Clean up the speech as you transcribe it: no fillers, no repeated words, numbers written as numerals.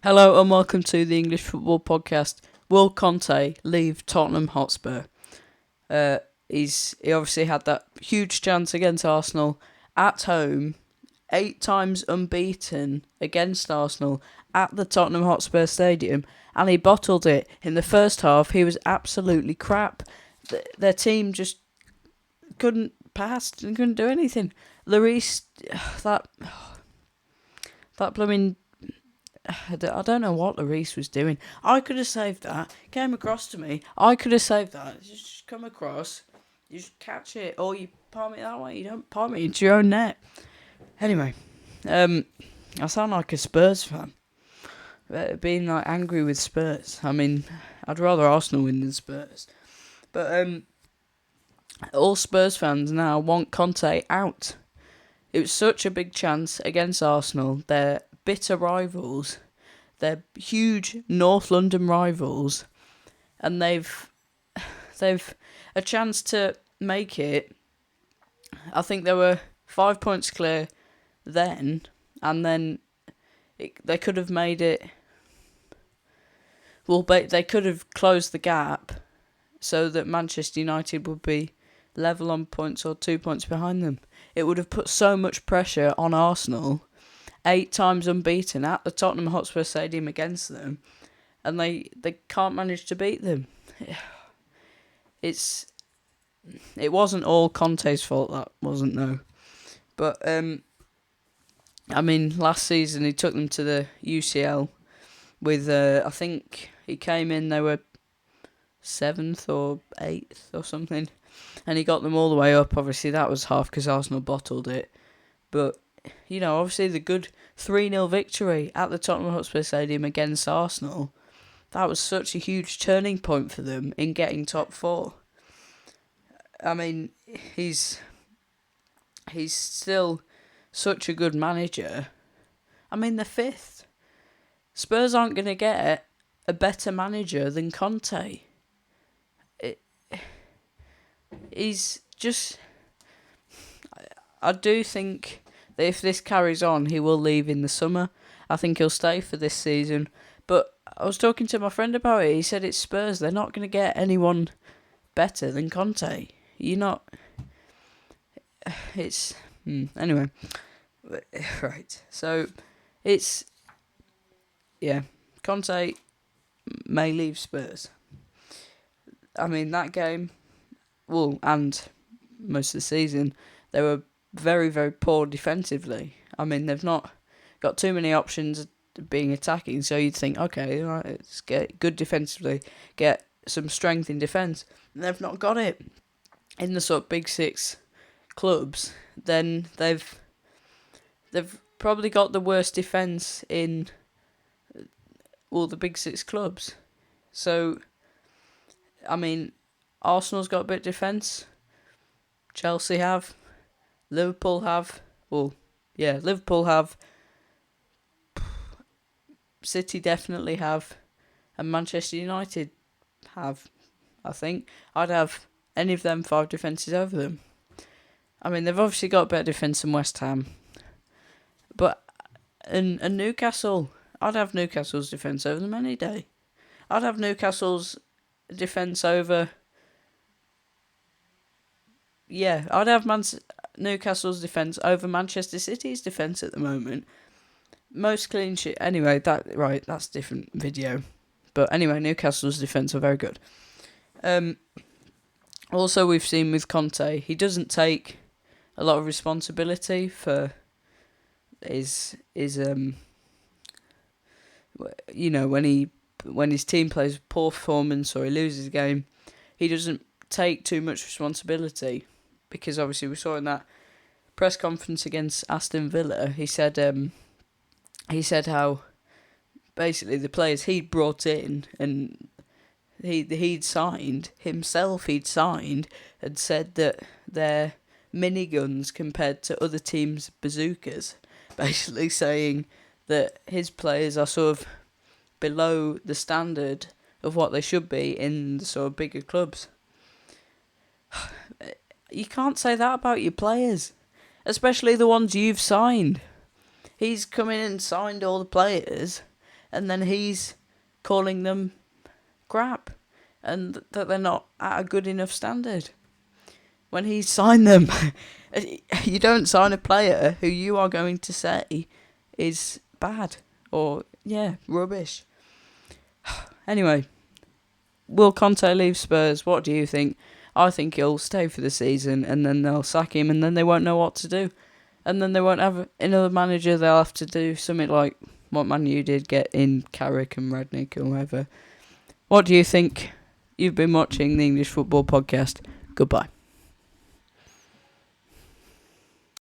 Hello and welcome to the English Football Podcast. Will Conte leave Tottenham Hotspur? He obviously had that huge chance against Arsenal at home, 8 times unbeaten against Arsenal at the Tottenham Hotspur Stadium, and he bottled it. In the first half, he was absolutely crap. Their team just couldn't pass and couldn't do anything. Lloris, that blooming... I don't know what Lloris was doing. I could have saved that. Came across to me. I could have saved that. Just come across. You just catch it. Or you palm it that way. You don't palm it into your own net. Anyway. I sound like a Spurs fan. Being like angry with Spurs. I mean, I'd rather Arsenal win than Spurs. But all Spurs fans now want Conte out. It was such a big chance against Arsenal. They're bitter rivals. They're huge North London rivals, and they've a chance to make it. I think they were 5 points clear then, and then they could have made it. Well, they could have closed the gap so that Manchester United would be level on points or 2 points behind them. It would have put so much pressure on Arsenal. 8 times unbeaten at the Tottenham Hotspur Stadium against them, and they can't manage to beat them. It wasn't all Conte's fault, that wasn't, no. But, I mean, last season he took them to the UCL with, I think he came in, they were 7th or 8th or something, and he got them all the way up. Obviously that was half because Arsenal bottled it, but you know, obviously the good 3-0 victory at the Tottenham Hotspur Stadium against Arsenal, that was such a huge turning point for them in getting top 4. I mean, he's still such a good manager. I mean, they're 5th. Spurs aren't going to get a better manager than Conte. He's just... I do think that if this carries on, he will leave in the summer. I think he'll stay for this season. But I was talking to my friend about it. He said it's Spurs. They're not going to get anyone better than Conte. You're not... It's... Anyway. Right. So, it's... Yeah. Conte may leave Spurs. I mean, that game... Well, and most of the season, they were very, very poor defensively. I mean, they've not got too many options being attacking, so you'd think, okay, right, let's get good defensively, get some strength in defence. And they've not got it. In the sort of big 6 clubs, then they've probably got the worst defence in all the big 6 clubs. So, I mean, Arsenal's got a bit of defence. Chelsea have. Liverpool have. Well, yeah, Liverpool have. City definitely have. And Manchester United have, I think. I'd have any of them 5 defences over them. I mean, they've obviously got better defence than West Ham. But, and Newcastle, I'd have Newcastle's defence over them any day. I'd have Newcastle's defence over... Yeah, I'd have Newcastle's defence over Manchester City's defence at the moment. Most clean sheet. Anyway, that's a different video. But anyway, Newcastle's defence are very good. Also, we've seen with Conte, he doesn't take a lot of responsibility for his you know, when his team plays poor performance or he loses a game, he doesn't take too much responsibility. Because obviously we saw in that press conference against Aston Villa, he said how basically the players he'd brought in and he'd signed, and said that they're miniguns compared to other teams' bazookas. Basically saying that his players are sort of below the standard of what they should be in the sort of bigger clubs. You can't say that about your players, especially the ones you've signed. He's come in and signed all the players, and then he's calling them crap and that they're not at a good enough standard. When he signed them, you don't sign a player who you are going to say is bad or, rubbish. Anyway, will Conte leave Spurs? What do you think? I think he'll stay for the season and then they'll sack him and then they won't know what to do. And then they won't have another manager. They'll have to do something like what Man U did, get in Carrick and Radnick or whoever. What do you think? You've been watching the English Football Podcast. Goodbye.